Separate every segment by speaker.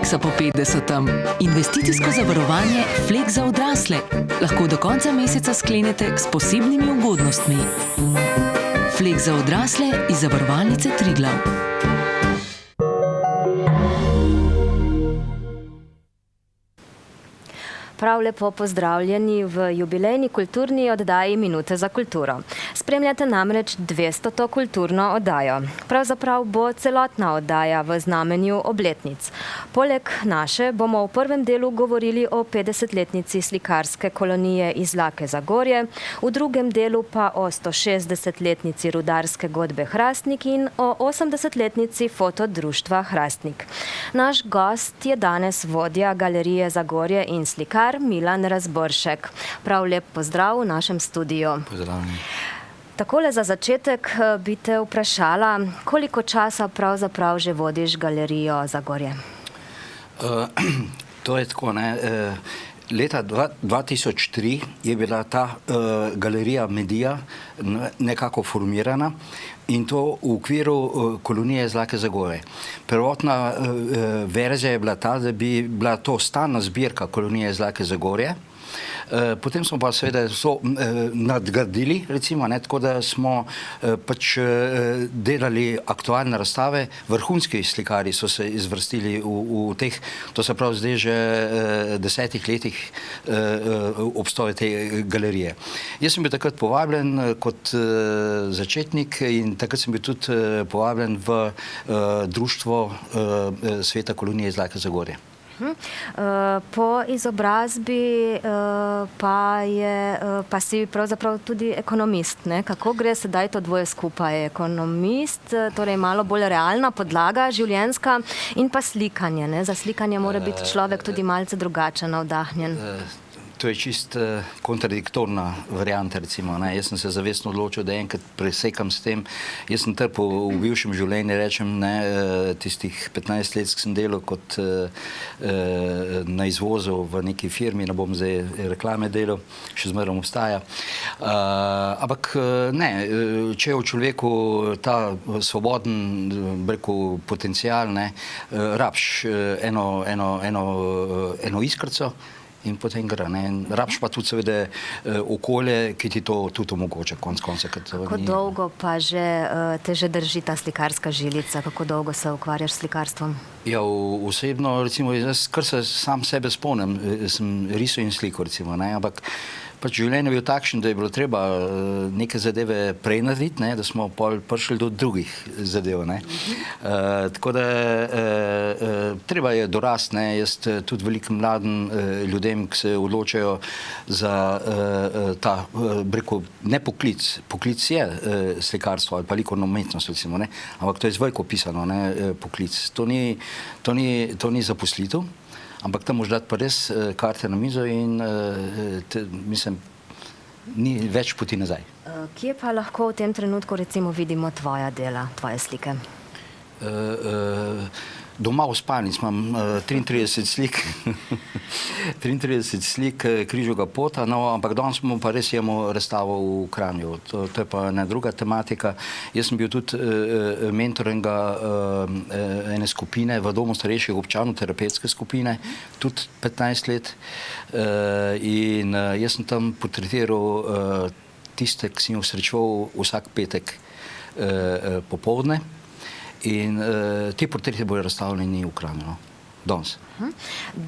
Speaker 1: Flexa po 50. Investicijsko zavarovanje Flex za odrasle. Lahko do konca meseca sklenete s posebnimi ugodnostmi. Flex za odrasle iz zavarovalnice Triglav.
Speaker 2: Prav lepo pozdravljeni v jubilejni kulturni oddaji Minute za kulturo. Spremljate namreč 200. kulturno oddajo. Pravzaprav bo celotna oddaja v znamenju obletnic. Poleg naše bomo v prvem delu govorili o 50-letnici slikarske kolonije iz Zlake Zagorje, v drugem delu pa o 160-letnici rudarske godbe Hrastnik in o 80-letnici fotodruštva Hrastnik. Naš gost je danes vodja Galerije Zagorje in slikar Milan Razboršek. Prav lep pozdrav v našem studiu.
Speaker 3: Pozdravljeni.
Speaker 2: Takole za začetek bi te vprašala, koliko časa pravzaprav že vodiš Galerijo Zagorje?
Speaker 3: To je tako, ne. Leta 2003 je bila ta galerija Medija nekako formirana in to v okviru kolonije Zlake Zagorje. Prvotna verzija je bila ta, da bi bila to stalna zbirka kolonije Zlake Zagorje. Potem smo pa seveda nadgradili, recimo, ne, tako da smo pač delali aktualne razstave. Vrhunski slikarji so se izvrstili v teh, to se pravi zdaj že 10 letih obstoja te galerije. Jaz sem bil takrat povabljen kot začetnik in takrat sem bil tudi povabljen v društvo Sveta kolonije Zlake Zagorje.
Speaker 2: Po izobrazbi pa si pravzaprav tudi ekonomist, ne? Kako gre sedaj to dvoje skupaj? Ekonomist, torej malo bolj realna podlaga življenjska in pa slikanje, ne? Za slikanje mora biti človek tudi malce drugače navdahnjen.
Speaker 3: To je čist kontradiktorna varianta, recimo. Ne. Jaz sem se zavestno odločil, da enkrat presekam s tem. Jaz sem trpel v bivšem življenju, rečem, ne, tistih 15 let, ki sem delal kot na izvozu v neki firmi, ne bom zdaj reklame delal, še zmeraj obstaja. Ampak ne, če je v človeku ta svoboden, rekel, potencial, ne, rabš eno iskrco, in potem gre. Rabš pa tudi seveda okolje, ki ti to tudi omogoča, konec konca.
Speaker 2: Kako dolgo pa te že drži ta slikarska žilica? Kako dolgo se ukvarjaš s slikarstvom?
Speaker 3: Ja, osebno, recimo, jaz kar se sam sebe spomnim, sem risal in slikal, recimo, ne, ampak pač življenje je bil takšen, da je bilo treba neke zadeve prej narediti, ne, da smo prišli do drugih zadev, ne. Tako da treba je dorasti, ne. Jaz tudi velikim mladim ljudem, ki se odločajo za ta, rekel, ne poklic. Poklic je slikarstvo ali pa likovna umetnost, recimo, ne, ampak to je z veliko pisano, ne, poklic. To ni zaposlitev, ampak tam moraš dati pa res karte na mizo in mislim, ni več poti nazaj.
Speaker 2: Kje pa lahko v tem trenutku recimo vidimo tvoja dela, tvoje slike?
Speaker 3: Doma v spalnici imam 33 slik, 33 slik Križovega pota, no, ampak danes smo pa res imamo razstavo v Kranju. To je pa ena druga tematika. Jaz sem bil tudi mentor ene skupine v domu starejših občanov, terapevtske skupine, tudi 15 let. In jaz sem tam portretiral tiste, ki sem jih srečeval vsak petek popoldne. In ti portreti bojo razstavljeni v Kranju, danes.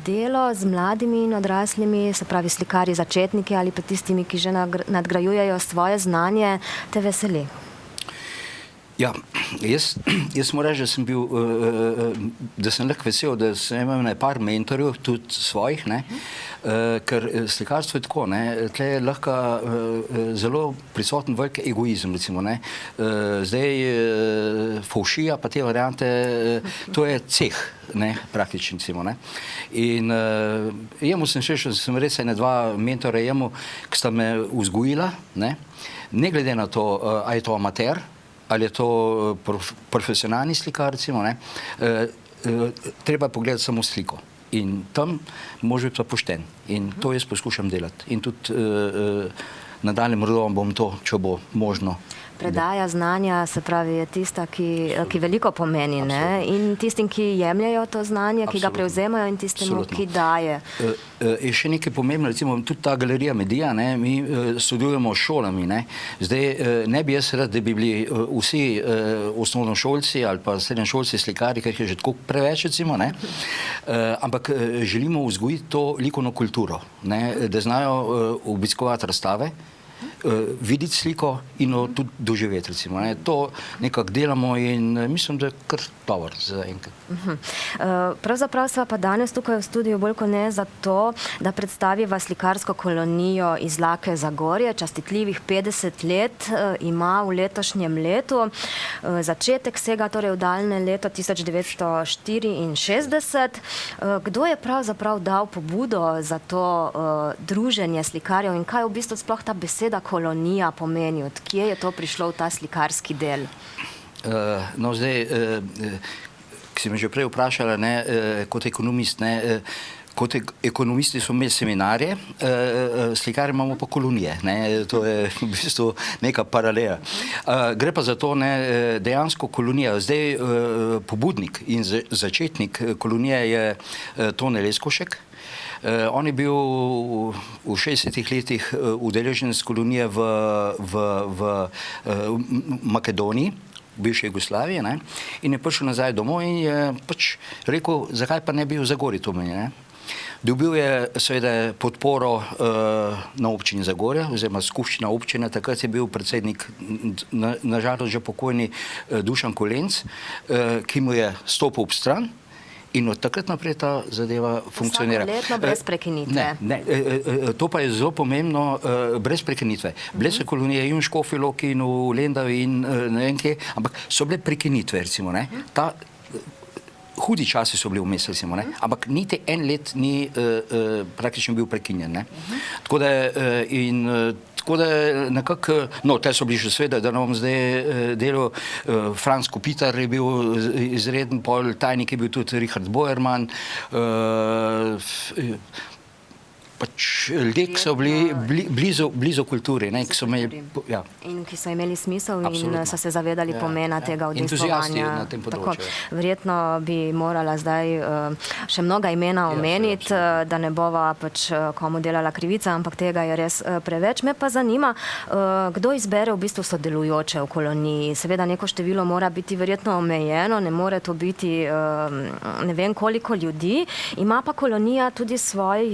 Speaker 2: Delo z mladimi in odraslimi, se pravi slikarji začetniki ali pa tistimi, ki že nadgrajujejo svoje znanje, te veseli?
Speaker 3: Ja, jaz moram reči, da sem lahko vesel, da sem imel par mentorjev, tudi svojih, ne, ker slikarstvo je tako, ne, tle je lahko zelo prisoten velik egoizem, recimo, ne. Zdaj fovšija pa te variante, to je ceh, ne, praktično, recimo, ne. In jemu sem šel, sem res ene dva mentora jemu, ki sta me vzgojila, ne glede na to, a je to amater, ali je to profesionalni slikar, recimo, ne, treba je pogledati samo sliko. In tam može biti pa pošten. In to jaz poskušam delati. In tudi nadalje morda bom to, če bo možno.
Speaker 2: Predaja znanja, se pravi, je tista, ki veliko pomeni, ne? In tistim, ki jemljajo to znanje, ki ga prevzemajo, in tistemu, ki daje.
Speaker 3: Je še nekaj pomembno, recimo tudi ta galerija Medija, ne, mi sodelujemo s šolami, ne. Zdaj, ne bi jaz rad, da bi bili vsi osnovnošolci ali pa srednjošolci slikari, ker je že tako preveč, recimo, ne. Ampak želimo vzgojiti to likovno kulturo, ne, da znajo obiskovati razstave, videti sliko in jo tudi doživeti, recimo, ne. To nekako delamo in mislim, da je kar dobro za enkrat.
Speaker 2: Pravzaprav sva pa danes tukaj v studiu bolj kot ne zato, da predstaviva slikarsko kolonijo iz Lake Zagorje. Častitljivih 50 let ima v letošnjem letu. Začetek sega torej v daljne leto 1964. Kdo je pravzaprav dal pobudo za to druženje slikarjev in kaj v bistvu sploh ta beseda kolonija pomeni? Od kje je to prišlo v ta slikarski del?
Speaker 3: No, zdaj, ki si me že prej vprašala, ne, kot ekonomist, ne, kot ekonomisti smo imeli seminarje, slikarji imamo pa kolonije, ne, to je v bistvu neka paralela. Gre pa za to, ne, dejansko kolonija, zdaj pobudnik in začetnik kolonije je Tone Leskošek. On je bil v 60-ih letih udeleženec kolonije v Makedoniji, v bivši Jugoslaviji, ne, in je prišel nazaj domov in je pač rekel, zakaj pa ne bi v Zagorju to meni, ne. Dobil je seveda podporo na občini Zagorja, oziroma skupščina občine, takrat je bil predsednik, nažalost že pokojni Dušan Kolenc, ki mu je stopil ob stran. In od takrat naprej ta zadeva funkcionira.
Speaker 2: Vsakoletno brez prekinitve.
Speaker 3: Ne, to pa je zelo pomembno, brez prekinitve. Bile so kolonije in v Škofji Loki in v Lendavi in ne vem kje, ampak so bile prekinitve, recimo, ne. Hudi časi so bili vmes, recimo, ne, ampak niti en let ni praktično bil prekinjen, ne. Tako da nekako, no, te so bili še sveda, da ne bom zdaj delal, Franc Kopitar je bil izreden, pol tajnik je bil tudi Richard Bojerman, pač ljudje, ki so bili blizu kulturi, ne, ki so imeli, ja.
Speaker 2: In ki so imeli smisel
Speaker 3: Absolutno.
Speaker 2: In so se zavedali pomena tega
Speaker 3: Entuziasti
Speaker 2: udejstvovanja.
Speaker 3: na tem področju.
Speaker 2: Verjetno bi morala zdaj še mnoga imena omeniti, da ne bova pač komu delala krivica, ampak tega je res preveč. Me pa zanima, kdo izbere v bistvu sodelujoče v koloniji. Seveda neko število mora biti verjetno omejeno, ne more to biti ne vem koliko ljudi. Ima pa kolonija tudi svoj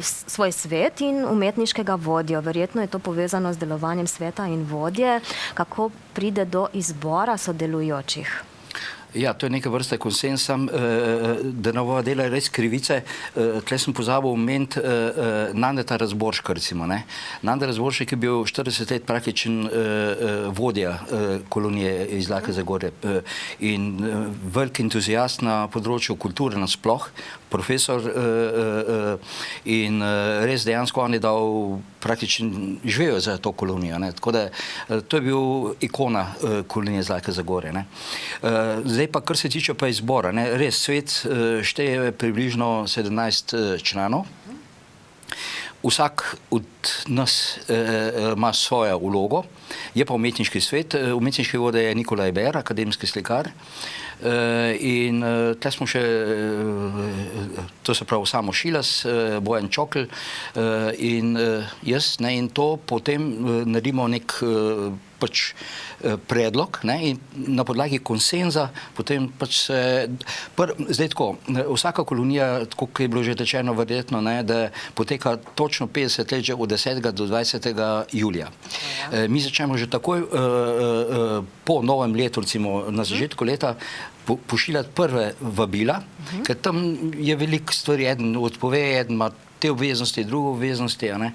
Speaker 2: svet in umetniškega vodjo. Verjetno je to povezano z delovanjem sveta in vodje. Kako pride do izbora sodelujočih?
Speaker 3: Ja, to je neka vrsta konsensa, da nova dela res krivice. Tle sem pozabil omeniti Nandeta Razborška, recimo, ne. Nanda Razboršek je bil 40 let praktičen vodja kolonije iz Lake Zagorje in velik entuzijast na področju kulture nasploh, profesor in res dejansko on je dal praktično živejo za to kolonijo, ne. Tako da to je bil ikona kolonije iz Lake Zagorje, ne. Zdaj pa, kar se tiče pa izbora, ne, res, svet šteje približno 17 članov. Vsak od nas ima svojo vlogo, je pa umetniški svet. Umetniški vodja je Nikolaj Ber, akademski slikar. In tle smo še, to se pravi Samo Šilas, Bojan Čokl in jaz, ne, in to potem naredimo nek pač predlog, ne, in na podlagi konsenza potem pač se, zdaj tako, vsaka kolonija, tako kot je bilo že rečeno verjetno, ne, da poteka točno 50 let že od 10. do 20. julija. Mi začnemo že takoj po novem letu, recimo na začetku leta, pošiljati prve vabila, ker tam je veliko stvari, eden odpove, eden ima te obveznosti, druge obveznosti, a ne.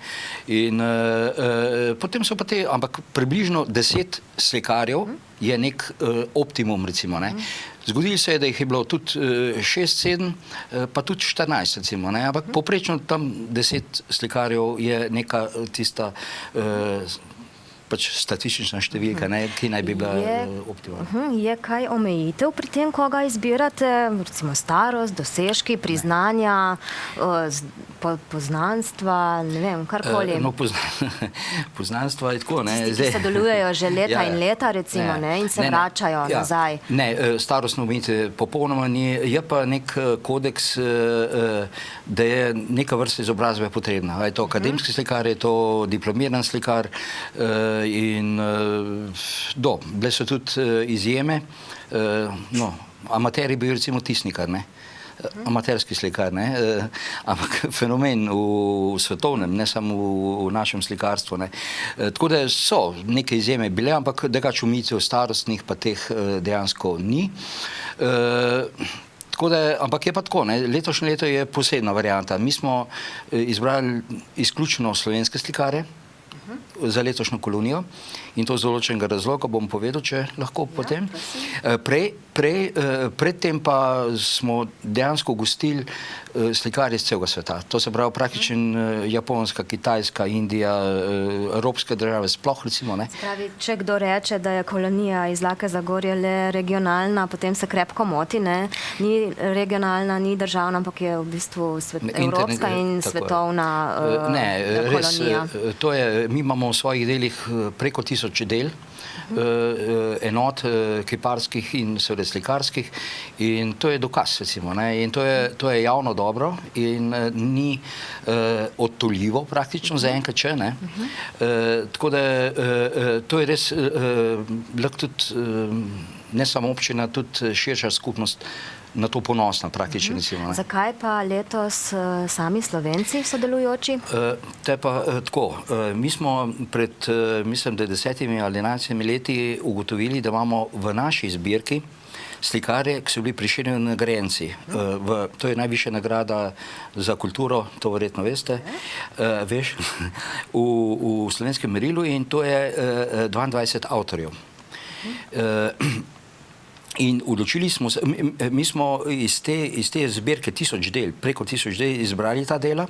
Speaker 3: In potem so pa te, ampak približno 10 slikarjev je nek optimum, recimo, ne. Zgodilo se je, da jih je bilo tudi 6-7, pa tudi 14, recimo, ne, ampak poprečno tam 10 slikarjev je neka tista pač statistična številka, ne, ki naj bi bila optimalna.
Speaker 2: Je kaj omejitev pri tem, koga izbirate? Recimo starost, dosežki, priznanja, poznanstva, ne vem, karkoli.
Speaker 3: No, poznanstva je tako, ne.
Speaker 2: Tisti, ki sodelujejo že leta in leta, recimo, ne, in se vračajo nazaj.
Speaker 3: Ne, starostno omejitev popolnoma ni, je pa nek kodeks, da je neka vrsta izobrazbe potrebna. Je to akademski slikar, je to diplomiran slikar in bile so tudi izjeme. No, amateri bi recimo tisnikar, ne. Amaterski slikar, ne, ampak fenomen v svetovnem, ne samo v našem slikarstvu, ne. Tako da so neke izjeme bile, ampak drugače omejitev starostnih pa teh dejansko ni. Tako da, ampak je pa tako, ne, letošnje leto je posebna varianta. Mi smo izbrali izključno slovenske slikare za letošnjo kolonijo in to z določenega razloga bom povedal, če lahko potem. Predtem pa smo dejansko gostili slikarje iz celega sveta. To se pravi praktično Japonska, Kitajska, Indija, evropske države sploh recimo, ne.
Speaker 2: Pravi, če kdo reče, da je kolonija iz Zlake Zagorje le regionalna, potem se krepko moti, ne. Ni regionalna, ni državna, ampak je v bistvu evropska in svetovna kolonija.
Speaker 3: To je, mi imamo v svojih delih preko 1000 del, enot kiparskih in seveda slikarskih in to je dokaz, recimo, ne, in to je javno dobro in ni odtuljivo praktično zaenkrat, če, ne. Tako da to je res lahko tudi ne samo občina, tudi širša skupnost na to ponosna praktično, recimo, ne.
Speaker 2: Zakaj pa letos sami Slovenci sodelujoči?
Speaker 3: To je pa tako. Mi smo pred, mislim, da 10 ali 11 leti ugotovili, da imamo v naši zbirki slikarje, ki so bili Prešernovi nagrajenci. To je najvišja nagrada za kulturo, to verjetno veste, veš, v slovenskem merilu in to je 22 avtorjev. In odločili smo se, mi smo iz te zbirke 1000 del, preko 1000 del izbrali ta dela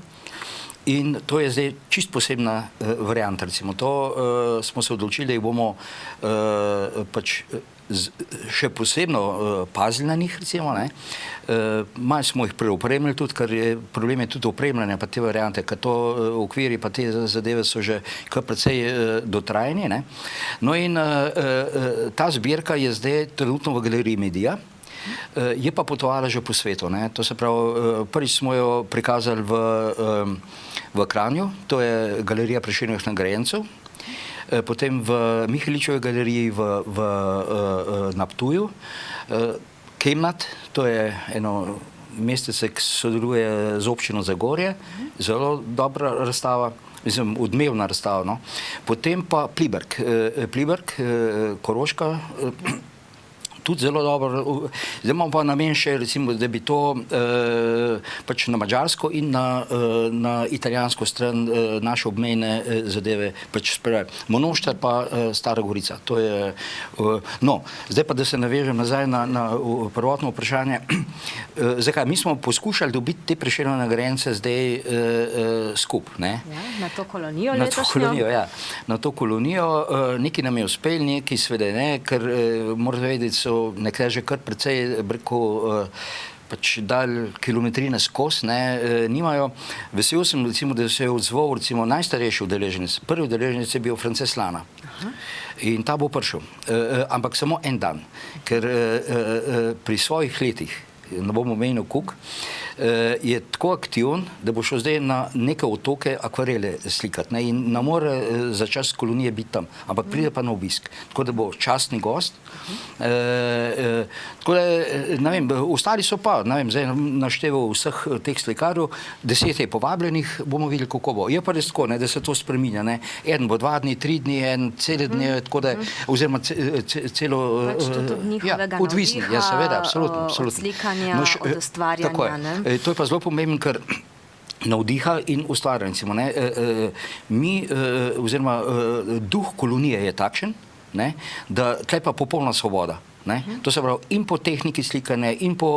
Speaker 3: in to je zdaj čist posebna varianta, recimo. To smo se odločili, da jih bomo pač še posebno pazili na njih, recimo, ne. Malo smo jih preopremili tudi, ker je problem je tudi opremljanja pa te variante, ker to okviri pa te zadeve so že kar precej dotrajni, ne. No in ta zbirka je zdaj trenutno v galeriji Medija, je pa potovala že po svetu, ne. To se pravi, prvič smo jo prikazali v Kranju, to je galerija Prešernovih nagrajencev, potem v Miheličevi galeriji na Ptuju, Kemnat, to je eno mestece, ki sodeluje z občino Zagorje, zelo dobra razstava, mislim, odmevna razstava, no. Potem pa Pliberk, Koroška, tudi zelo dobro. Zdaj imamo pa namen še, recimo, da bi to pač na madžarsko in na italijansko stran naše obmejne zadeve pač sprejeli. Monošter pa Stara Gorica. To je, no, zdaj pa, da se navežem nazaj na prvotno vprašanje. Zakaj? Mi smo poskušali dobiti te Prešernove nagrajence zdaj skupaj, ne?
Speaker 2: Ja, na to kolonijo letošnjo.
Speaker 3: Na to kolonijo, ja. Na to kolonijo, nekaj nam je uspel, nekaj sveda ne, ker morate vedeti, so nekaj že kar precej, pač dalj kilometrine skozi, ne, nimajo. Vesel sem, recimo, da se je odzval, recimo, najstarejši udeleženec. Prvi udeleženec je bil France Lana. In ta bo prišel. Ampak samo en dan, ker pri svojih letih, ne bom omenil koliko, je tako aktiven, da bo šel zdaj na neke otoke akvarele slikati, ne, in ne more za čas kolonije biti tam, ampak pride pa na obisk. Tako da bo častni gost. Tako da, ne vem, ostali so pa, ne vem, zdaj našteval vseh teh slikarjev, 10 je povabljenih, bomo videli, kako bo. Je pa res tako, ne, da se to spreminja, ne. Eden bo 2 dni, 3 dni, en cele dni, tako da, oziroma celo,
Speaker 2: ja,
Speaker 3: odvisni, ja, seveda, absolutno,
Speaker 2: od slikanja, od ustvarjanja, ne.
Speaker 3: To je pa zelo pomembno, ker navdiha in ustvarjanja, recimo, ne. Mi, oziroma duh kolonije je takšen, ne, da tle pa popolna svoboda. Ne? To se pravi in po tehniki slikanja, in po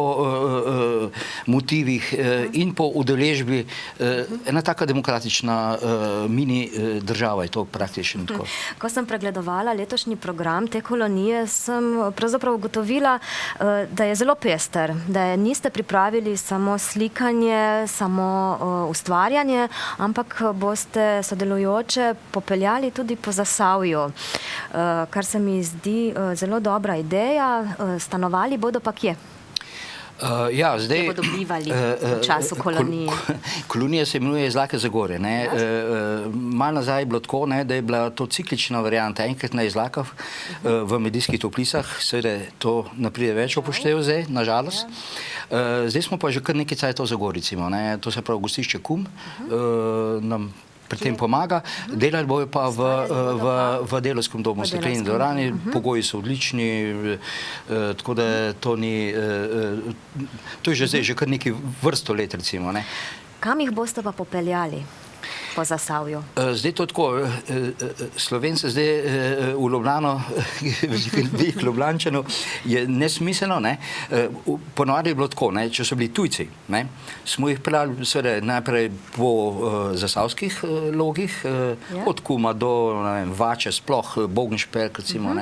Speaker 3: motivih, in po udeležbi. Ena taka demokratična mini država je to praktično tako.
Speaker 2: Ko sem pregledovala letošnji program te kolonije, sem pravzaprav ugotovila, da je zelo pester, da niste pripravili samo slikanje, samo ustvarjanje, ampak boste sodelujoče popeljali tudi po Zasavju, kar se mi zdi zelo dobra ideja. Stanovali bodo pa kje?
Speaker 3: Ja, zdaj,
Speaker 2: kje bodo bivali v času kolonije?
Speaker 3: Kolonija se imenuje Izlake Zagorje. Malo nazaj je bilo tako, da je bila to ciklična varianta, enkrat na Izlakah v Medijskih Toplicah, seveda to ne pride več upoštev zdaj, nažalost. Zdaj smo pa že kar nekaj cajtov v Zagorici, to se pravi gostišče Kum, nam pri tem pomaga. Delali bojo pa v Delavskem domu v Stekleni dvorani, pogoji so odlični, tako da to ni, to je že zdaj že kar nekaj vrsto let, recimo.
Speaker 2: Kam jih boste pa popeljali po Zasavju?
Speaker 3: Zdaj to tako, Slovence zdaj v Ljubljano, velikih Ljubljančanov je nesmiselno, ponovadi je bilo tako, če so bili tujci, smo jih peljali seveda najprej po zasavskih logih, od Kuma do Vače, sploh Bognšperk, recimo,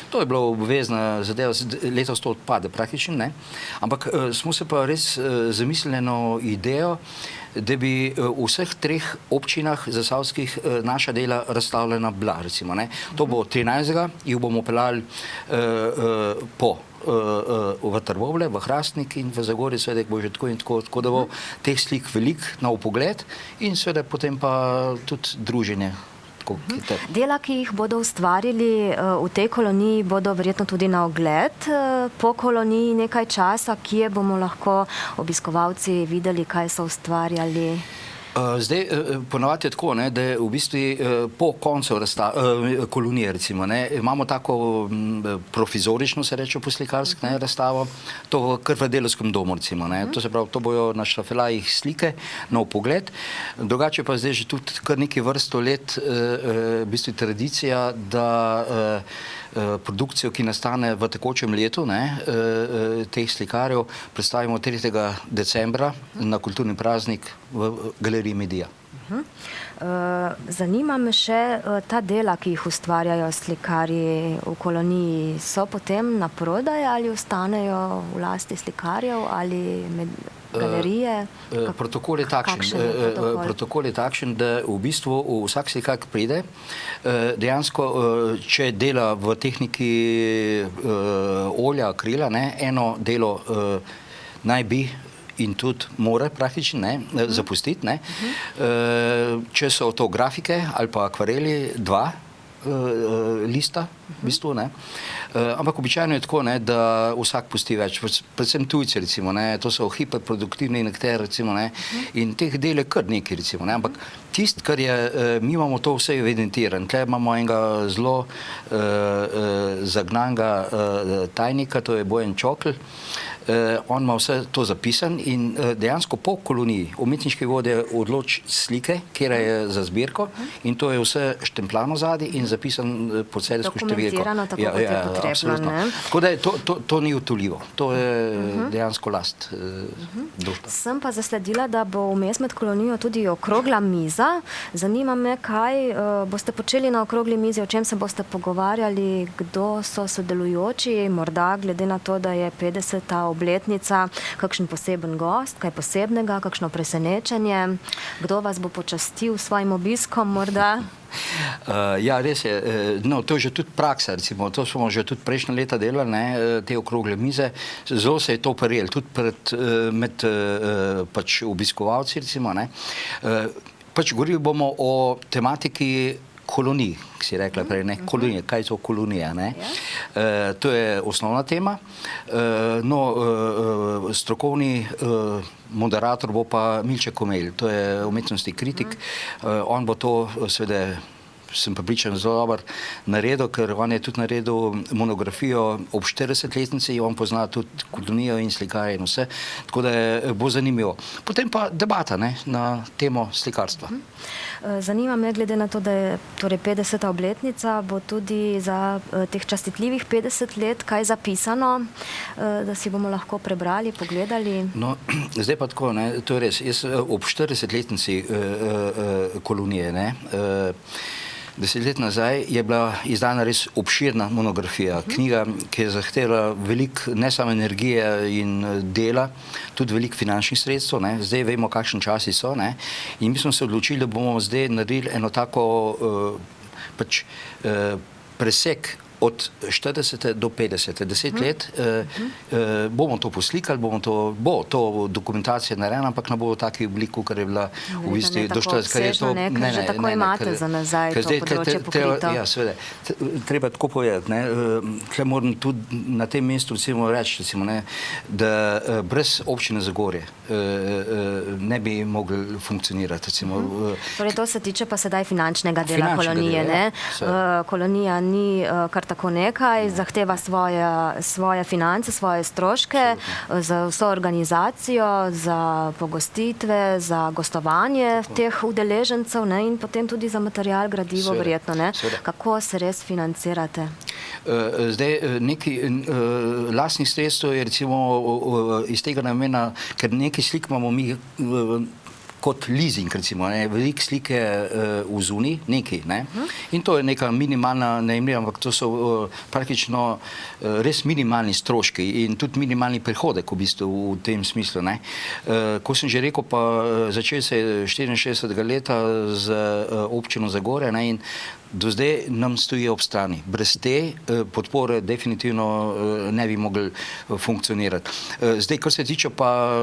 Speaker 3: to je bilo obvezna zadeva, letos to odpade praktično, ampak smo se pa res zamislili eno idejo, da bi v vseh treh občinah zasavskih naša dela razstavljena bila, recimo. To bo 13. jih bomo peljali v Trbovlje, v Hrastnik in v Zagorje, seveda bo že tako in tako, da bo teh slik velik na vpogled in seveda potem pa tudi druženje.
Speaker 2: Dela, ki jih bodo ustvarili v tej koloniji, bodo verjetno tudi na ogled po koloniji nekaj časa, kje bomo lahko obiskovalci videli, kaj so ustvarjali.
Speaker 3: Zdaj, ponovadi je tako, da je v bistvu po koncu kolonije, recimo, imamo tako provizorično, se reče po slikarsk, razstavo, to kar v Delavskem domu, recimo, to se pravi, to bojo na štafelajih slike, na vpogled, drugače pa zdaj že tudi kar nekaj vrsto let v bistvu tradicija, da produkcijo, ki nastane v tekočem letu, teh slikarjev, predstavimo 3. decembra na kulturni praznik v Galeriji Medija.
Speaker 2: Zanima me še ta dela, ki jih ustvarjajo slikarji v koloniji, so potem na prodaj ali ostanejo v lasti slikarjev ali galerije?
Speaker 3: Protokol je takšen, da v bistvu vsak slikar pride, dejansko, če dela v tehniki olja, akrila, eno delo naj bi in tudi mora praktično zapustiti. Če so to grafike ali pa akvareli, 2 lista, v bistvu, ampak običajno je tako, da vsak pusti več, predvsem tujci, recimo, to so hiperproduktivni nekteri, recimo, in teh del je kar nekaj, recimo, ampak tisto, kar je, mi imamo to vse evidentiran, tukaj imamo enega zelo zagnanega tajnika, to je Bojan Čokl, on ima vse to zapisan in dejansko po koloniji umetniški vodja odloči slike, kjer je za zbirko in to je vse štempljano zadaj in zapisan po serijsko številko.
Speaker 2: Dokumentirano tako, kot je potrebno.
Speaker 3: Tako da to ni utoljivo, to je dejansko last društva.
Speaker 2: Sem pa zasledila, da bo vmes med kolonijo tudi okrogla miza. Zanima me, kaj boste počeli na okrogli mizi, o čem se boste pogovarjali, kdo so sodelujoči, morda glede na to, da je 50. obletnica, kakšen poseben gost, kaj posebnega, kakšno presenečenje, kdo vas bo počastil s svojim obiskom morda?
Speaker 3: Ja, res je. To je že tudi praksa, recimo, to smo že tudi prejšnja leta delali, te okrogle mize. Zelo se je to prijelo, tudi med obiskovalci, recimo. Govorili bomo o tematiki kolonij, ki si rekla prej, kolonije, kaj so kolonije, to je osnovna tema. Strokovni moderator bo pa Milče Komelj, to je umetnostni kritik, on bo to seveda sem prepričan, zelo dober naredil, ker on je tudi naredil monografijo ob 40-letnici, on pozna tudi kolonijo in slikarje in vse, tako da bo zanimivo. Potem pa debata, ne, na temo slikarstva.
Speaker 2: Zanima me, glede na to, da je torej 50. obletnica, bo tudi za teh častitljivih 50 let kaj zapisano, da si bomo lahko prebrali, pogledali?
Speaker 3: No, zdaj pa tako, ne, to je res. Jaz ob 40-letnici kolonije, ne, 10 let nazaj je bila izdana res obširna monografija, knjiga, ki je zahtevala veliko ne samo energije in dela, tudi veliko finančnih sredstev, ne. Zdaj vemo, kakšni časi so, ne, in mi smo se odločili, da bomo zdaj naredili eno tako presek od 40 do 50, 10 let, bomo to poslikali, bo to dokumentacija narejena, ampak ne bo v taki obliku, kar je bila v bistvu
Speaker 2: do 40, ker že tako imate za nazaj to področje pokrito.
Speaker 3: Ja, seveda, treba tako povedati, tukaj moram tudi na tem mestu reči, da brez občine Zagorje ne bi mogli funkcionirati.
Speaker 2: Torej to se tiče pa sedaj finančnega dela kolonije, ne? Kolonija ni kar tako nekaj, zahteva svoje finance, svoje stroške, za vso organizacijo, za pogostitve, za gostovanje teh udeležencev, ne, in potem tudi za material, gradivo verjetno, ne. Kako se res financirate?
Speaker 3: Zdaj, neki lastnih sredstev je recimo iz tega namena, ker nekaj slik imamo mi kot leasing, recimo, veliko slike v zuni, nekaj, ne? In to je neka minimalna najemnina, ampak to so praktično res minimalni stroški in tudi minimalni prihodek v bistvu v tem smislu, ne? Ko sem že rekel, pa začel se je 64. leta z občino Zagorje, ne, in do zdaj nam stoji ob strani. Brez te podpore definitivno ne bi mogli funkcionirati. Zdaj, kar se tiče pa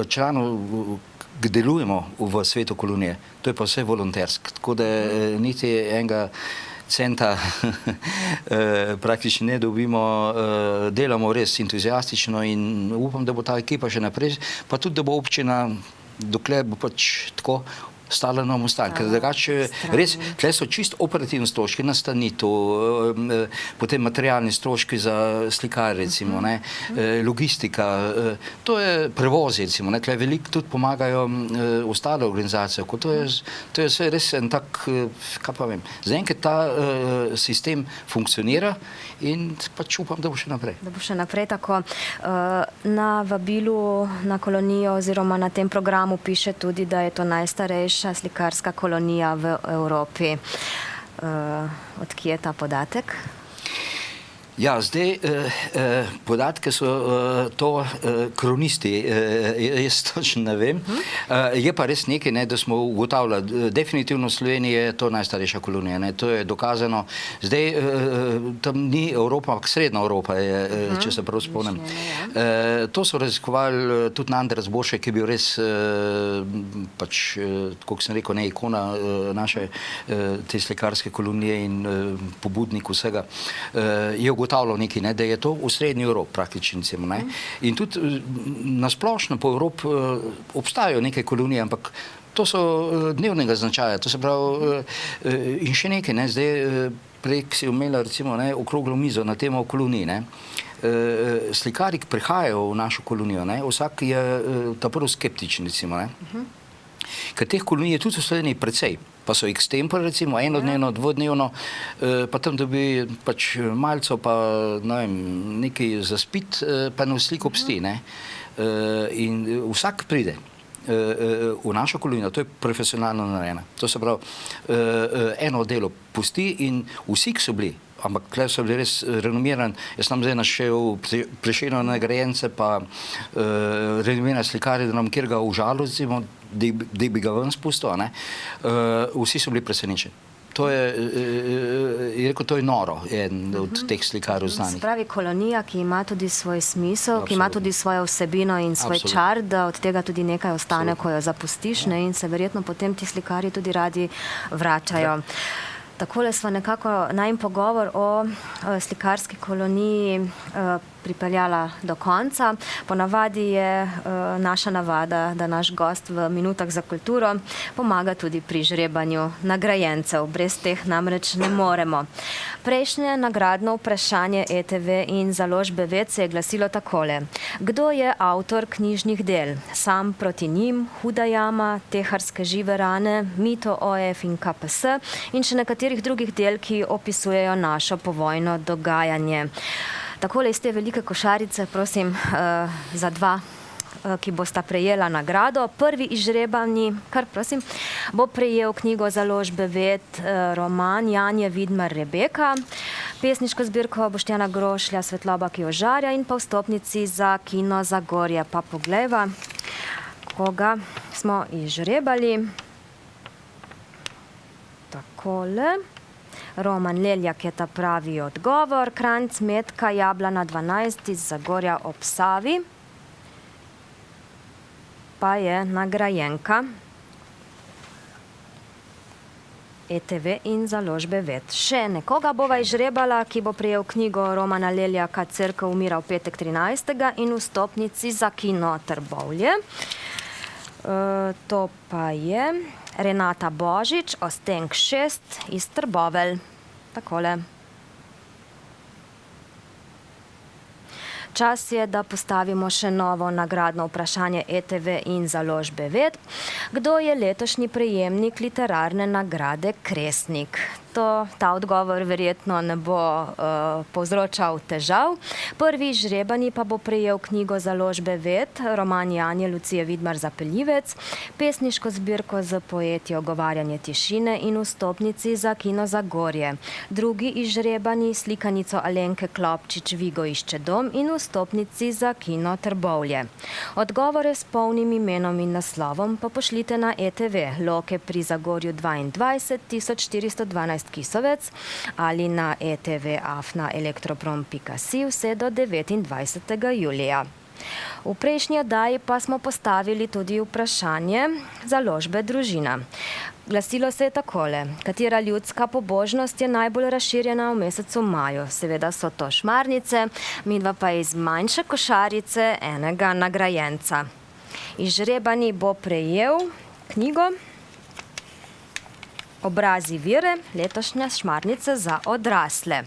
Speaker 3: članov, ki delujemo v svetu kolonije, to je pa vse volontersko, tako da niti enega centa praktično ne dobimo, delamo res entuzijastično in upam, da bo ta ekipa še naprej, pa tudi, da bo občina, dokler bo pač tako, stala na Mostarju, ker drugače res, tle so čisto operativni stroški, nastanitev, potem materialni stroški za slikar, recimo, ne, logistika, to je prevozi, recimo, ne, tle veliko tudi pomagajo ostale organizacije, to je vse res en tak, kaj pa vem, zaenkrat ta sistem funkcionira in pač upam, da bo še naprej.
Speaker 2: Da bo še naprej tako. Na vabilu na kolonijo oziroma na tem programu piše tudi, da je to najstarejša slikarska kolonija v Evropi. Odkje je ta podatek?
Speaker 3: Ja, zdaj podatke so to kronisti, jaz točno ne vem. Je pa res nekaj, ne, da smo ugotavljali, definitivno v Sloveniji je to najstarejša kolonija, ne, to je dokazano. Zdaj, tam ni Evropa, ampak srednja Evropa je, če se prav spomnim. To so raziskovali tudi Andras Boršek, ki je bil res, pač, kako sem rekel, ne ikona naše te slikarske kolonije in pobudnik vsega, je ugotavljal nekaj, ne, da je to v srednji Evropi praktično, ne. In tudi nasplošno po Evropi obstajajo neke kolonije, ampak to so dnevnega značaja, to se pravi, in še nekaj, ne, zdaj prej si imela recimo, ne, okroglo mizo na temo kolonij, ne. Slikari, ki prihajajo v našo kolonijo, ne, vsak je ta prvo skeptičen, recimo, ne. Ker teh kolonij je tudi v Sloveniji precej, pa so extempore, recimo, enodnevno, dvodnevno, pa tam dobi pač malco, pa ne vem, nekaj za spit, pa na slik obsti, ne. In vsak pride v našo kolonijo, to je profesionalno narejeno. To se pravi, eno delo pusti in vsi, ki so bili, ampak tukaj so bili res renomirani. Jaz sem zdaj našel Prešernove nagrajence, pa renomirane slikarje, da nam kjer ga užalil, recimo, da bi ga ven spustil, ne. Vsi so bili presenečeni. To je rekel, to je noro, en od teh slikarjev znanih.
Speaker 2: Se pravi, kolonija, ki ima tudi svoj smisel, ki ima tudi svojo vsebino in svoj čar, da od tega tudi nekaj ostane, ko jo zapustiš, ne, in se verjetno potem ti slikarji tudi radi vračajo. Takole smo nekako najin pogovor o slikarski koloniji pripeljala do konca. Ponavadi je naša navada, da naš gost v Minutah za kulturo pomaga tudi pri žrebanju nagrajencev. Brez teh namreč ne moremo. Prejšnje nagradno vprašanje ETV in založbe VET se je glasilo takole. Kdo je avtor knjižnih del? Sam proti njim, Huda jama, Teharske žive rane, Mito OF in KPS in še nekaterih drugih del, ki opisujejo našo povojno dogajanje. Takole iz te velike košarice, prosim, za dva, ki bosta prejela nagrado. Prvi izžrebani, kar prosim, bo prejel knjigo založbe VET, roman Janje Vidmar Rebeka, pesniško zbirko Boštjana Grošlja Svetloba, ki ožarja in pa vstopnici za kino Zagorje. Pa poglejva, koga smo izžrebali. Takole. Roman Leljak je ta pravi odgovor. Kranjc Metka Jablana 12 iz Zagorja ob Savi pa je nagrajenka ETV in založbe VET. Še nekoga bova izžrebala, ki bo prejel knjigo Romana Leljaka Cerkev umira v petek 13. in vstopnici za kino Trbovlje. To pa je Renata Božič, Ostenk 6 iz Trbovelj. Takole. Čas je, da postavimo še novo nagradno vprašanje ETV in založbe VET. Kdo je letošnji prejemnik literarne nagrade Kresnik? Ta odgovor verjetno ne bo povzročal težav. Prvi izžrebani pa bo prejel knjigo založbe VET, roman Janje Lucije Vidmar Zapeljivec, pesniško zbirko z poeti Ogovarjanje tišine in vstopnici za kino Zagorje. Drugi izžrebani slikanico Alenke Klopčič Vigo išče dom in vstopnici za kino Trbovlje. Odgovore s polnim imenom in naslovom pa pošljite na ETV Loke pri Zagorju 22 1412 Kisovec ali na etv@elektroprom.si vse do 29. julija. V prejšnji oddaji pa smo postavili tudi vprašanje založbe Družina. Glasilo se je takole. Katera ljudska pobožnost je najbolj razširjena v mesecu maju? Seveda so to šmarnice, midva pa iz manjše košarice enega nagrajenca. Izžrebani bo prejel knjigo Obrazi vire, letošnja šmarnica za odrasle.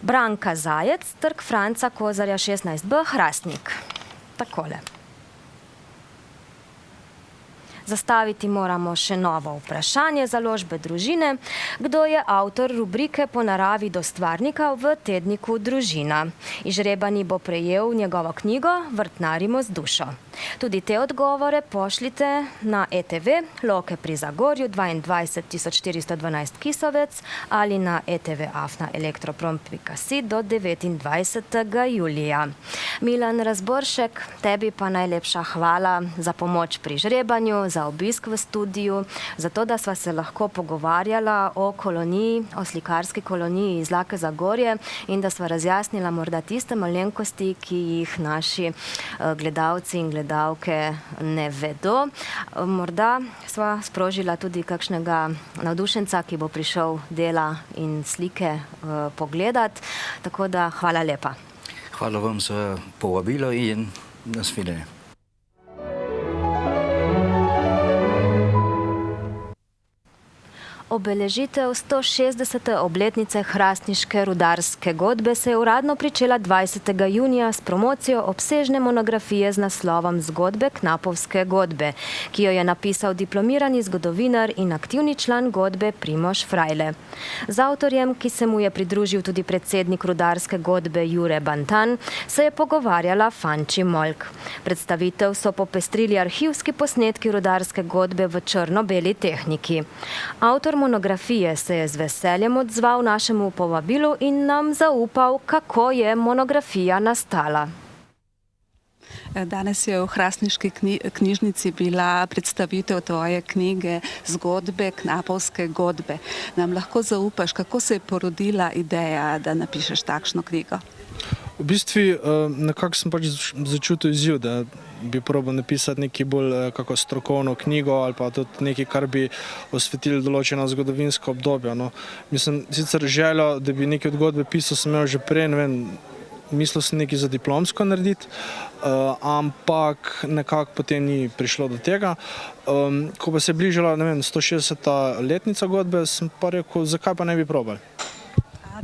Speaker 2: Branka Zajec, Trg Franca Kozarja 16b, Hrastnik. Takole. Zastaviti moramo še novo vprašanje založbe Družine. Kdo je avtor rubrike Po naravi do stvarnika v tedniku Družina? Izžrebani bo prejel njegovo knjigo Vrtnarimo z dušo. Tudi te odgovore pošljite na ETV Loke pri Zagorju 22 412 Kisovec ali na etv@elektroprom.si do 29. julija. Milan Razboršek, tebi pa najlepša hvala za pomoč pri žrebanju, za obisk v studiu, za to, da sva se lahko pogovarjala o koloniji, o slikarski koloniji iz Lake Zagorje in da sva razjasnila morda tiste malenkosti, ki jih naši gledalci in gledalke ne vedo. Morda sva sprožila tudi kakšnega navdušenca, ki bo prišel dela in slike pogledat. Tako da hvala lepa.
Speaker 3: Hvala vam za povabilo in nasvidenje.
Speaker 2: Obeležitev 160. obletnice hrastniške rudarske godbe se je uradno pričela 20. junija s promocijo obsežne monografije z naslovom Zgodbe Knapovske godbe, ki jo je napisal diplomirani zgodovinar in aktivni član godbe Primož Frajle. Z avtorjem, ki se mu je pridružil tudi predsednik rudarske godbe Jure Bantan, se je pogovarjala Fanči Molk. Predstavitev so popestrili arhivski posnetki rudarske godbe v črno-beli tehniki. Avtor monografije se je z veseljem odzval našemu povabilu in nam zaupal, kako je monografija nastala.
Speaker 4: Danes je v Hrastniški knjižnici bila predstavitev tvoje knjige Zgodbe Knapovske godbe. Nam lahko zaupaš, kako se je porodila ideja, da napišeš takšno knjigo?
Speaker 5: V bistvu nekako sem pač začutil izziv, da bi probal napisati nekaj bolj kako strokovno knjigo ali pa tudi nekaj, kar bi osvetili določeno zgodovinsko obdobje. No. Mislim, sicer željo, da bi neke zgodbe pisal, sem imel že prej, ne vem, mislil sem nekaj za diplomsko narediti, ampak nekako potem ni prišlo do tega. Ko pa se je bližala, ne vem, 160. letnica godbe, sem pa rekel, zakaj pa ne bi probali.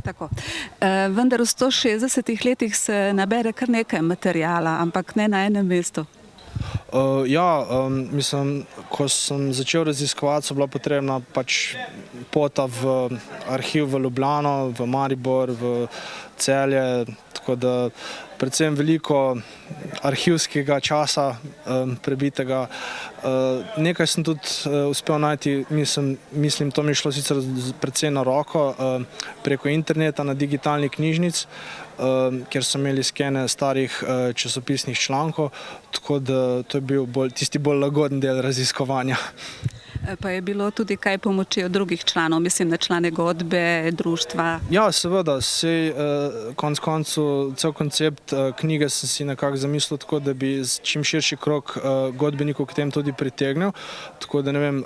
Speaker 4: Tako. Vendar v 160 letih se nabere kar nekaj materijala, ampak ne na enem mestu.
Speaker 5: Mislim, ko sem začel raziskovati, so bila potrebna pač pota v arhiv v Ljubljano, v Maribor, v Celje, tako da predvsem veliko arhivskega časa prebitega. Nekaj sem tudi uspel najti, mislim, to mi je šlo sicer predvsem na roko, preko interneta na digitalni knjižnic, kjer so imeli skene starih časopisnih člankov, tako da to je bil tisti bolj lagoden del raziskovanja.
Speaker 4: Pa je bilo tudi kaj pomoči od drugih članov, mislim na člane godbe, društva?
Speaker 5: Ja, seveda, sej konec koncu cel koncept knjige sem si nekako zamislil tako, da bi čim širši krog godbenikov k tem tudi pritegnil. Tako da ne vem,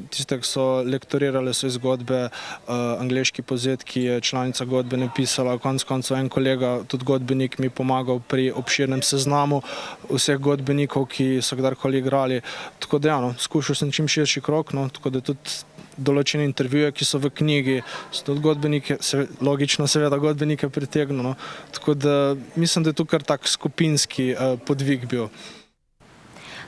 Speaker 5: tiste, ki so lektorirale so iz godbe, angleški povzet, ki je članica godbe napisala, konec koncu en kolega, tudi godbenik, mi pomagal pri obširnem seznamu vseh godbenikov, ki so kdarkoli igrali. Tako da skušal sem čim širši krog, tako da tudi določene intervjuje, ki so v knjigi, so tudi godbenike, logično seveda godbenike pritegnil. Tako da mislim, da je tu kar tak skupinski podvig bil.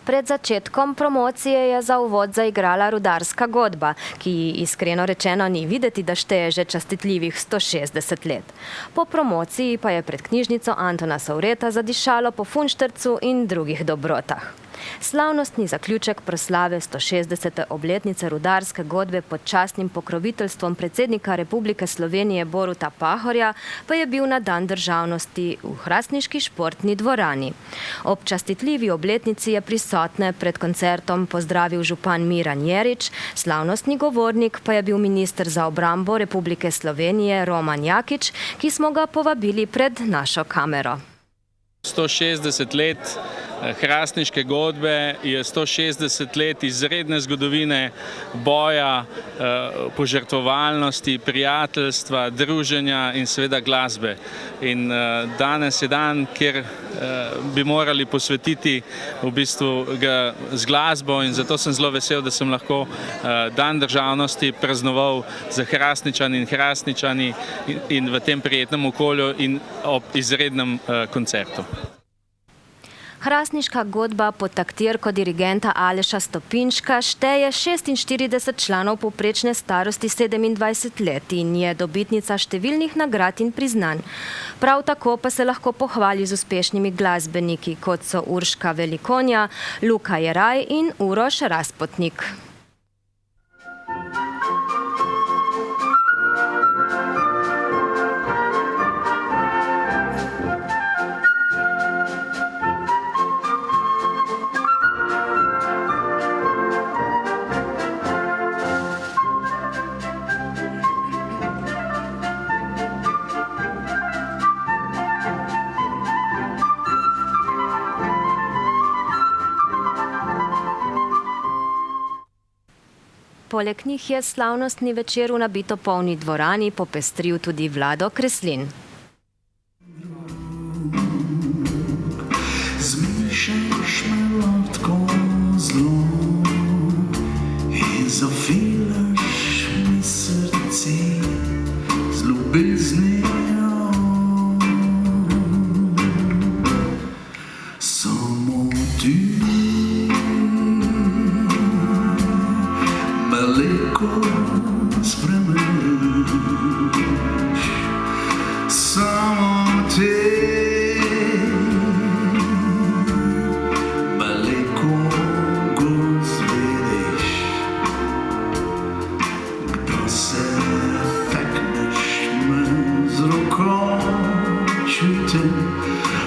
Speaker 2: Pred začetkom promocije je za uvod zaigrala rudarska godba, ki iskreno rečeno ni videti, da šteje že častitljivih 160 let. Po promociji pa je pred knjižnico Antona Saureta zadišalo po funštercu in drugih dobrotah. Slavnostni zaključek proslave 160. obletnice rudarske godbe pod častnim pokroviteljstvom predsednika Republike Slovenije Boruta Pahorja pa je bil na dan državnosti v hrastniški športni dvorani. Ob častitljivi obletnici je prisotne pred koncertom pozdravil župan Miran Jerič, slavnostni govornik pa je bil minister za obrambo Republike Slovenije Roman Jakič, ki smo ga povabili pred našo kamero.
Speaker 6: 160 let hrastniške godbe je 160 let izredne zgodovine boja, požrtvovalnosti, prijateljstva, druženja in seveda glasbe. In danes je dan, kjer bi morali posvetiti v bistvu ga z glasbo in zato sem zelo vesel, da sem lahko dan državnosti praznoval za hrastničani in hrastničani in v tem prijetnem okolju in ob izrednem koncertu.
Speaker 2: Hrastniška godba pod taktirko dirigenta Aleša Stopinška šteje 46 članov povprečne starosti 27 let in je dobitnica številnih nagrad in priznanj. Prav tako pa se lahko pohvali z uspešnimi glasbeniki, kot so Urška Velikonja, Luka Jeraj in Uroš Razpotnik. Poleg njih je slavnostni večer v nabito polni dvorani popestril tudi Vlado Kreslin.
Speaker 7: Zmišaš me lahko zlo in zafilaš mi srce z ljubeznijo. Samo ti Maleko spremeniš, samo te maleko zvedeš, kdo se takneš me z roko čutim,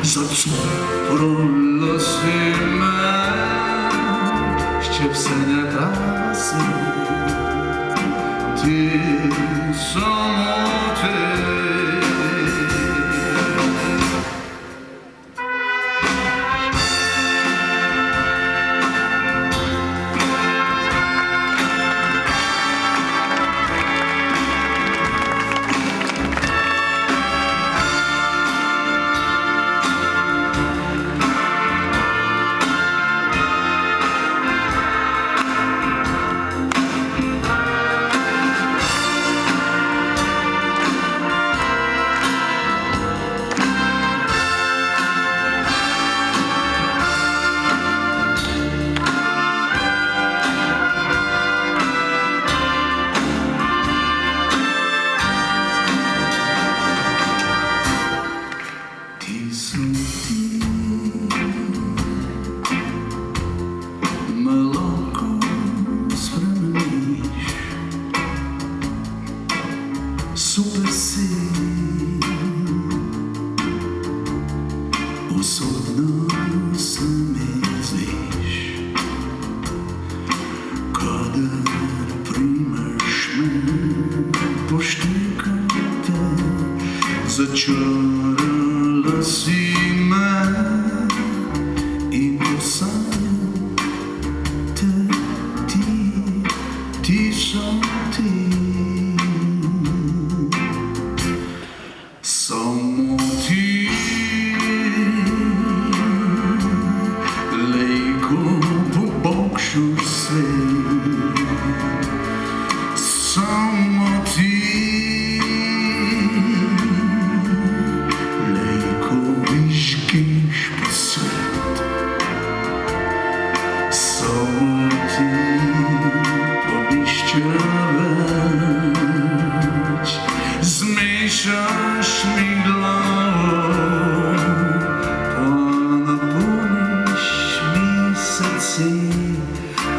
Speaker 7: zaprla si me, še vse ne trasi. Ti samo te. super si. Usodno se mi zdiš, kadar primeš me, poštekam te, začarala si me in posanjam te ti so ti. Samo ti, lejko pobokšal svet. Samo ti, lejko viškeš po svet. Samo ti, pobišče več, zmešaš mi glavo, pa napolniš mi srce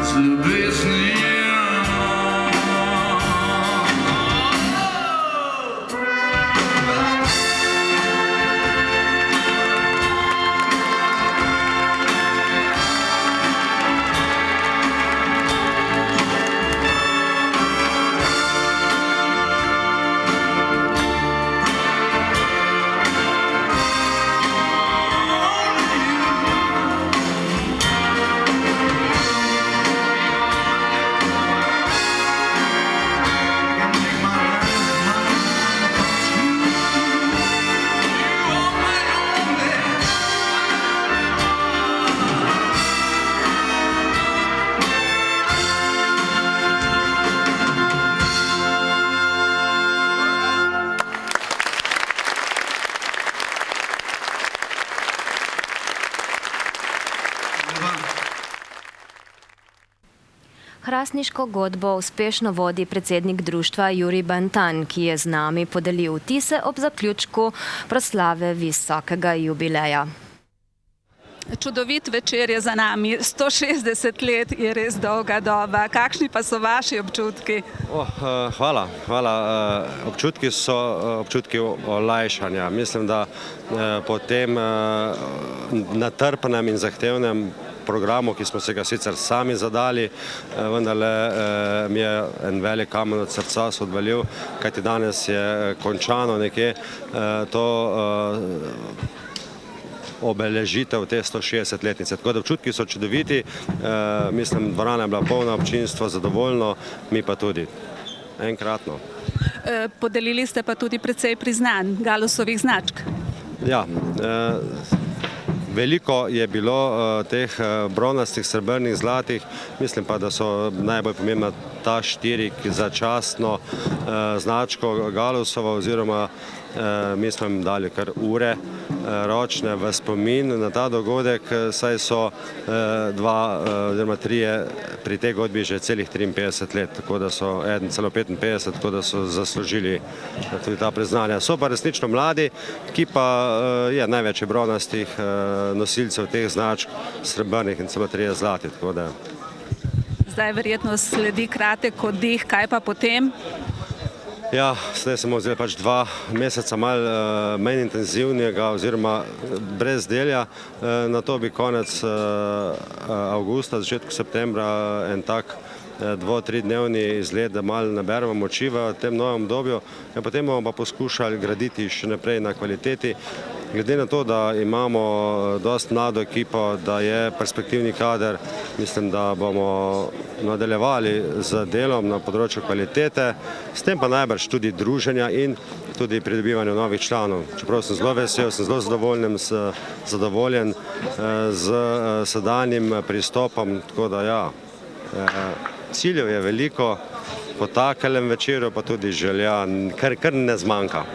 Speaker 7: z ljubeznijo.
Speaker 2: Hrastniško godbo uspešno vodi predsednik društva Jurij Bantan, ki je z nami podelil vtise ob zaključku proslave visokega jubileja.
Speaker 4: Čudovit večer je za nami, 160 let je res dolga doba. Kakšni pa so vaši občutki?
Speaker 8: Hvala. Občutki so občutki olajšanja. Mislim, da po tem natrpanem in zahtevnem programu, ki smo se ga sicer sami zadali, vendarle mi je en velik kamen od srca se odvalil, kajti danes je končano nekje to obeležitev te 160-letnice. Tako da občutki so čudoviti, mislim, dvorana je bila polna, občinstvo zadovoljno, mi pa tudi. Enkratno.
Speaker 4: Podelili ste pa tudi precej priznanj Galusovih značk.
Speaker 8: Ja, veliko je bilo teh bronastih, srebrnih, zlatih, mislim pa, da so najbolj pomembna ta 4, ki začasno značko Galusova oziroma mi smo jim dali kar ure ročne v spomin na ta dogodek, saj so 2 oziroma 3 pri tej godbi že celih 53 let, tako da so eden celo 55, tako da so zaslužili tudi ta priznanja. So pa resnično mladi, ki pa je največ bronastih nosilcev teh značk, srebrnih in celo 3 zlati.
Speaker 4: Zdaj verjetno sledi kratek oddih, kaj pa potem?
Speaker 8: Ja, zdaj smo vzeli pač 2 meseca malo manj intenzivnega oziroma brez delja. Na to bi konec avgusta, začetku septembra en tak 2-3-dnevni izlet, da malo naberemo moči v tem novem obdobju. Potem bomo pa poskušali graditi še naprej na kvaliteti. Glede na to, da imamo dosti mlado ekipo, da je perspektivni kader, mislim, da bomo nadaljevali z delom na področju kvalitete, s tem pa najbrž tudi druženja in tudi pridobivanja novih članov. Čeprav sem zelo vesel, sem zelo zadovoljen z sedanjim pristopom, tako da ja, ciljev je veliko, po takelem večeru pa tudi želja, kar ne zmanjka.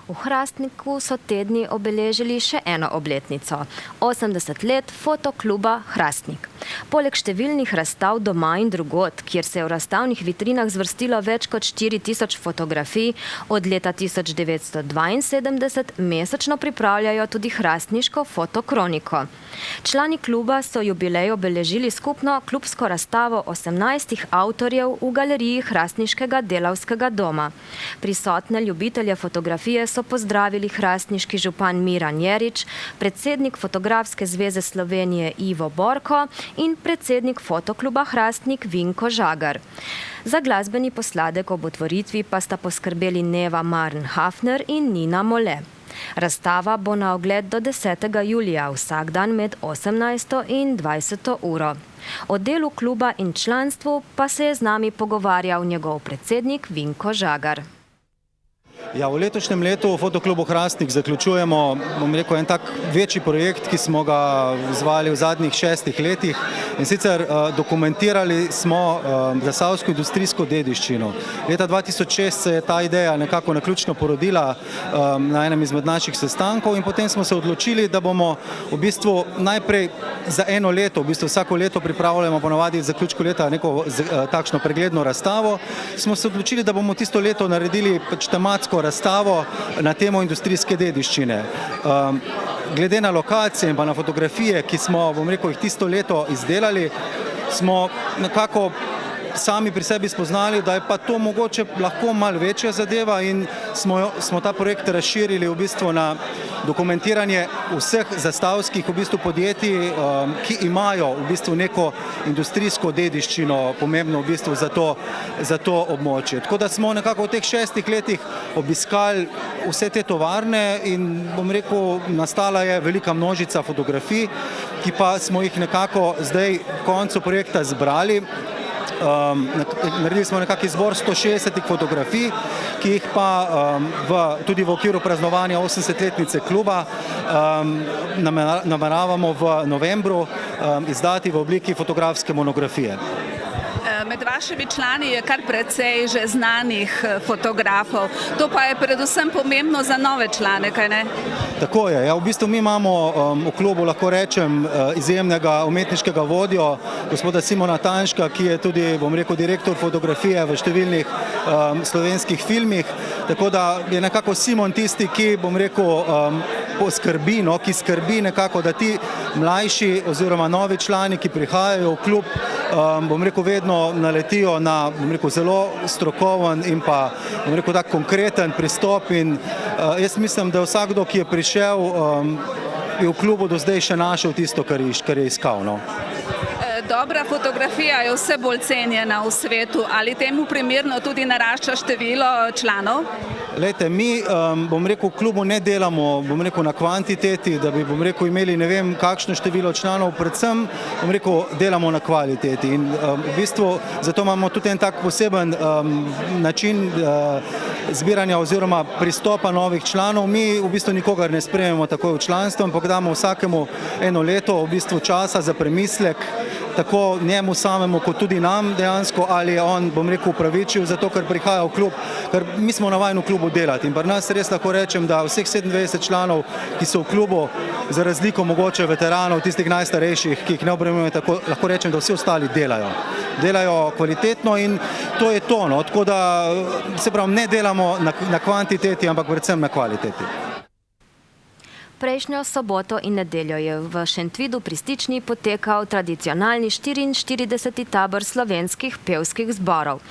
Speaker 2: V Hrastniku so tedni obeležili še eno obletnico, 80 let fotokluba Hrastnik. Poleg številnih razstav doma in drugod, kjer se je v razstavnih vitrinah zvrstilo več kot 4000 fotografij, od leta 1972 mesečno pripravljajo tudi hrastniško fotokroniko. Člani kluba so jubilej obeležili skupno klubsko razstavo 18 avtorjev v galeriji Hrastniškega delavskega doma. Prisotne ljubitelje fotografije so pozdravili hrastniški župan Miran Jerič, predsednik Fotografske zveze Slovenije Ivo Borko in predsednik Fotokluba Hrastnik Vinko Žagar. Za glasbeni posladek ob otvoritvi pa sta poskrbeli Neva Marn-Hafner in Nina Mole. Razstava bo na ogled do 10. julija, vsak dan med 18. in 20. uro. O delu kluba in članstvu pa se je z nami pogovarjal njegov predsednik Vinko Žagar.
Speaker 9: Ja, v letošnjem letu v Fotoklubu Hrastnik zaključujemo, en tak večji projekt, ki smo ga izvajali v zadnjih 6 letih, in sicer dokumentirali smo zasavsko industrijsko dediščino. Leta 2006 se je ta ideja nekako naključno porodila na enem izmed naših sestankov in potem smo se odločili, da bomo v bistvu najprej za eno leto, v bistvu vsako leto pripravljamo ponovadi v zaključku leta neko takšno pregledno razstavo, smo se odločili, da bomo tisto leto naredili tematsko razstavo na temo industrijske dediščine. Glede na lokacije in pa na fotografije, ki smo, jih tisto leto izdelali, smo nekako sami pri sebi spoznali, da je pa to mogoče lahko malo večja zadeva in smo ta projekt razširili v bistvu na dokumentiranje vseh zastavskih v bistvu podjetij, ki imajo v bistvu neko industrijsko dediščino, pomembno v bistvu za to območje. Tako da smo nekako v teh 6 letih obiskali vse te tovarne in nastala je velika množica fotografij, ki pa smo jih nekako zdaj v koncu projekta zbrali. Naredili smo nekak izbor 160 fotografij, ki jih pa tudi v okviru praznovanja 80-letnice kluba nameravamo v novembru izdati v obliki fotografske monografije.
Speaker 4: Med vašimi člani je kar precej že znanih fotografov. To pa je predvsem pomembno za nove člane, kaj ne?
Speaker 9: Tako je. Ja, v bistvu mi imamo v klubu, lahko rečem, izjemnega umetniškega vodjo, gospoda Simona Tanška, ki je tudi, direktor fotografije v številnih slovenskih filmih. Tako da je nekako Simon tisti, ki, ki skrbi nekako, da ti mlajši oziroma novi člani, ki prihajajo v klub, vedno naletijo na zelo strokoven in pa tak konkreten pristop in jaz mislim, da vsakdo, ki je prišel, je v klubu do zdaj še našel tisto, kar je iskal. No.
Speaker 4: Dobra fotografija je vse bolj cenjena v svetu. Ali temu primerno tudi narašča število članov?
Speaker 9: Glejte, mi, v klubu ne delamo, na kvantiteti, da bi, imeli ne vem kakšno število članov, predvsem, delamo na kvaliteti in v bistvu zato imamo tudi en tak poseben način zbiranja oziroma pristopa novih članov. Mi v bistvu nikogar ne sprejmemo takoj v članstvo, ampak damo vsakemu eno leto v bistvu časa za premislek, tako njemu samemu, kot tudi nam dejansko, ali je on, upravičil za to, ker prihaja v klub, ker mi smo navajeni v klubu delati. In pri nas res lahko rečem, da vseh 27 članov, ki so v klubu, za razliko mogoče veteranov, tistih najstarejših, ki jih ne obremenjuje, tako lahko rečem, da vsi ostali delajo. Delajo kvalitetno in to je to. No. Tako da, se pravi, ne delamo na kvantiteti, ampak predvsem na kvaliteti.
Speaker 2: Prejšnjo soboto in nedeljo je v Šentvidu pri Stični potekal tradicionalni 44. tabor slovenskih pevskih zborov.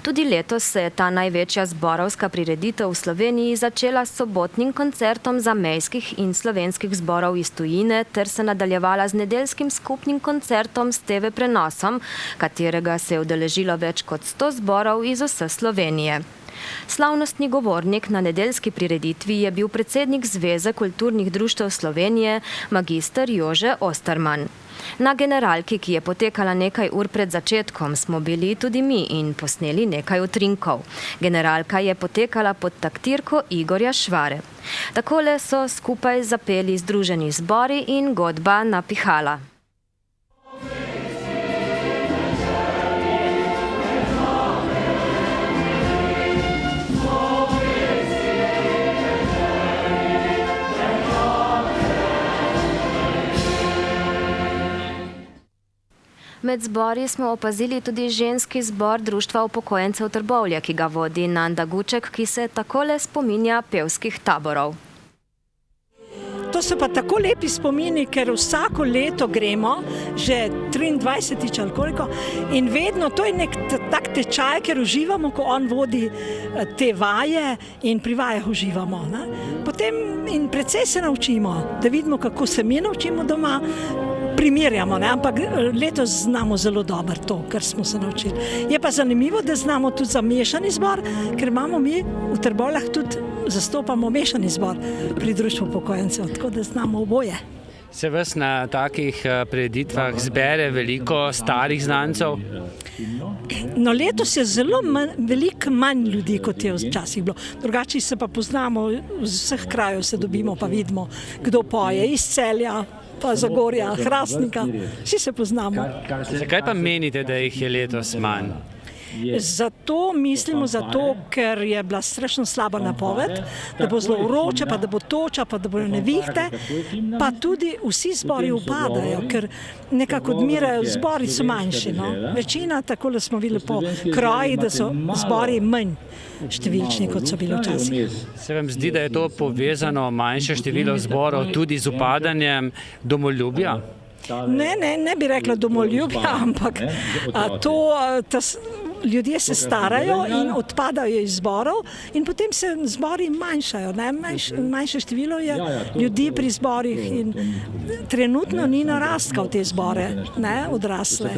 Speaker 2: Tudi letos se je ta največja zborovska prireditev v Sloveniji začela s sobotnim koncertom zamejskih in slovenskih zborov iz tujine ter se nadaljevala z nedeljskim skupnim koncertom s TV prenosom, katerega se je udeležilo več kot 100 zborov iz vse Slovenije. Slavnostni govornik na nedeljski prireditvi je bil predsednik Zveze kulturnih društev Slovenije, magister Jože Osterman. Na generalki, ki je potekala nekaj ur pred začetkom, smo bili tudi mi in posneli nekaj utrinkov. Generalka je potekala pod taktirko Igorja Švare. Takole so skupaj zapeli združeni zbori in godba napihala. Med zbori smo opazili tudi ženski zbor Društva upokojencev Trbovlje, ki ga vodi Nanda Guček, ki se takole spominja pevskih taborov.
Speaker 10: To so pa tako lepi spomini, ker vsako leto gremo, že 23. ali koliko, in vedno to je nek tak tečaj, ker uživamo, ko on vodi te vaje in pri vajah uživamo. Ne? Potem in precej se naučimo, da vidimo, kako se mi naučimo doma, primerjamo, ne? Ampak letos znamo zelo dobro to, kar smo se naučili. Je pa zanimivo, da znamo tudi za mešani zbor, ker imamo mi v Trbovljah tudi zastopamo mešani zbor pri Društvu upokojencev, tako da znamo oboje.
Speaker 11: Se vas na takih prireditvah zbere veliko starih znancev?
Speaker 10: No, letos je zelo veliko manj ljudi, kot je včasih bilo. Drugače se pa poznamo, z vseh krajev se dobimo, pa vidimo, kdo poje, iz Celja, pa Zagorja, Hrastnika, vsi se poznamo.
Speaker 11: Zakaj pa menite, da jih je letos manj?
Speaker 10: Zato mislimo, ker je bila strašno slaba napoved, da bo zelo vroče, pa da bo toča, pa da bodo nevihte, pa tudi vsi zbori upadajo, ker nekako odmirajo, zbori so manjši. No? Večina, takole smo videli po kroji, da so zbori manj številčni, kot so bili včasih.
Speaker 11: Se vam zdi, da je to povezano manjše število zborov tudi z upadanjem domoljubja?
Speaker 10: Ne bi rekla domoljubja, ampak ljudje se starajo in odpadajo iz zborov in potem se zbori manjšajo. Manjše število je ljudi pri zborih in trenutno ni narastka v te zbore, odrasle.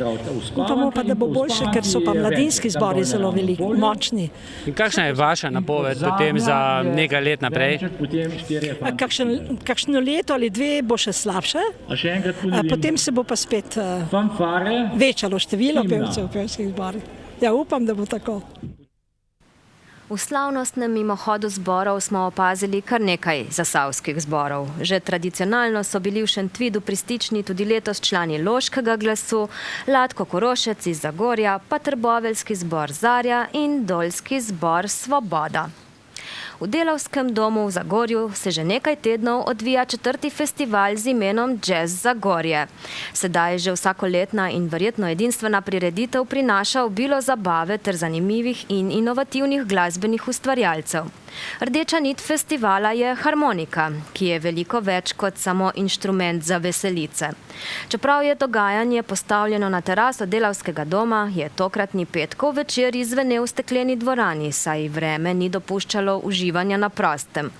Speaker 10: Upamo pa, da bo boljše, ker so pa mladinski zbori zelo veliki, močni.
Speaker 11: In kakšna je vaša napoved potem za nekaj let naprej?
Speaker 10: Kakšno leto ali dve bo še slabše, potem se bo pa spet večalo število pevcev v pevskih zborih. Ja, upam, da bo tako.
Speaker 2: V slavnostnem mimohodu zborov smo opazili kar nekaj zasavskih zborov. Že tradicionalno so bili v Šentvidu pristični tudi letos člani Loškega glasu, Latko Korošec iz Zagorja, pa Trboveljski zbor Zarja in Doljski zbor Svoboda. V Delavskem domu v Zagorju se že nekaj tednov odvija 4. festival z imenom Jazz Zagorje. Sedaj že vsakoletna in verjetno edinstvena prireditev prinaša obilo zabave ter zanimivih in inovativnih glasbenih ustvarjalcev. Rdeča nit festivala je harmonika, ki je veliko več kot samo inštrument za veselice. Čeprav je dogajanje postavljeno na teraso Delavskega doma, je tokratni petkov večer izzvenel v stekleni dvorani, saj vreme ni dopuščalo uživanja na prostem.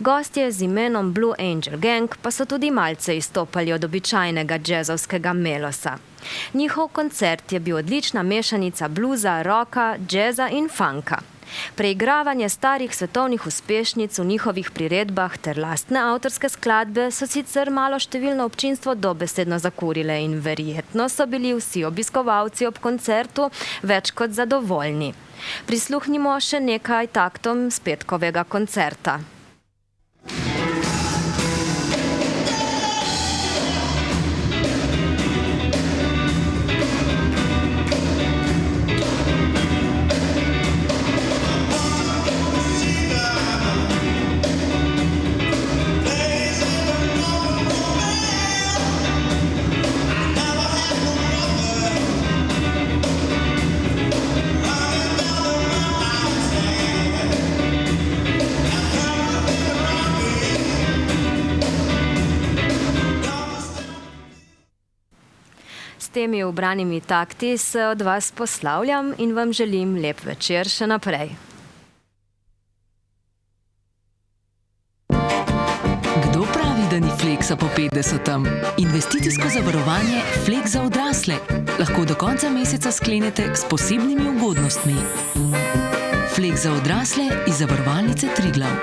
Speaker 2: Gostje z imenom Blue Angel Gang pa so tudi malce izstopali od običajnega džezovskega melosa. Njihov koncert je bil odlična mešanica bluza, rocka, džeza in funka. Preigravanje starih svetovnih uspešnic v njihovih priredbah ter lastne avtorske skladbe so sicer malo številno občinstvo dobesedno zakurile in verjetno so bili vsi obiskovalci ob koncertu več kot zadovoljni. Prisluhnimo še nekaj taktom s petkovega koncerta. S temi ubranimi takti se od vas poslavljam in vam želim lep večer še naprej.
Speaker 1: Kdo pravi, da ni fleksa po 50-em? Investicijsko zavarovanje Flek za odrasle lahko do konca meseca sklenete s posebnimi ugodnostmi. Flek za odrasle iz zavarovalnice Triglav.